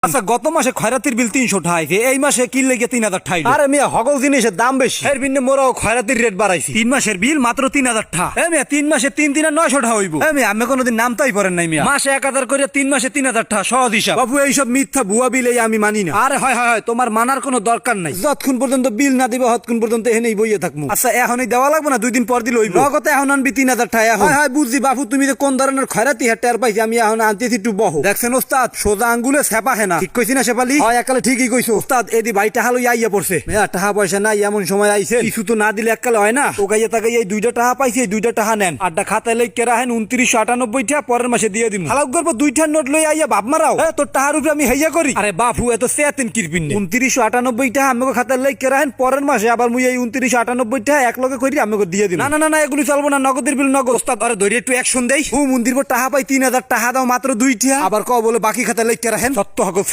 আচ্ছা গত মাসে খয়রাতির বিল 300 টাকা আইছে, এই মাসে কি লেগে 3000 টাকা আইলো? আরে মিয়া হগল জিনিসের দাম বেশি, এর বিন্নে মোরাও খয়রাতির রেট বাড়াইছি। 3 মাসের বিল মাত্র 3000 টাকা। এ মিয়া 3 মাসে 3 দিনে 900 টাকা হইব। এ মিয়া আমি কোনোদিন নামতাই পারেন নাই মিয়া, মাসে 1000 করে 3 মাসে 3000 টাকা সহজ হিসাব। বাবু এইসব মিথ্যা ভুয়া বিল এই আমি মানি না। আরে হয় হয় হয়, তোমার মানার কোনো দরকার নাই। যতক্ষণ পর্যন্ত বিল না দিবে ততক্ষণ পর্যন্ত এখানেই বইয়ে থাকবো। আচ্ছা এখনই দেওয়া লাগবে না, 2 দিন পর দিলে হইব। নগদে এখন আনবি 3000 টাকা এখন। হয় হয় বুঝছি বাবু, তুমি যে কোন ধরনের খয়রাতি হাট্টার পাইছি আমি এখন আনতেছি একটু বহ। দেখছেন ওস্তাদ, সোজা আঙ্গুলে ছেপা হেনা, ঠিক কইছি না শেফালি? হয় একালে ঠিকই কইছো ওস্তাদ। এদি ভাই টাকা লই আইয়া পড়ছে। মেয়া টাকা পয়সা নাই এমন সময় আইছে, কিছু তো না দিলে একালে হয় না। তো গাইয়া তাকাই এই 2টা টাকা পাইছি, এই 2টা টাকা নেন। আড্ডা খাতায় লই কেরা হেন 2998 টাকা, পরের মাসে দিয়ে দিমু। হালাক করবো 2টা নোট লই আইয়া বাপ মারাও। তোর টাকার উপরে আমি হেইয়া করি? আরে বাপু এত সেয়াতিন কিরপিন 2998 টাকা আমাকে খাতায় লই কেরা হেন, পরের মাসে আবার মুই এই 2998 টাকা এক লগে করি আমাকে দিয়ে দিন। না না না এগুলি চলবো না, নগদের বিল নগদ। ওস্তাদ আরে ধরে একটু অ্যাকশন দেই। মন্দির টাকা পাই 3000 টাকা দাও মাত্র 2টা, আবার কও বলে বাকি খাতায় লই কেরা হেন। সত্য হক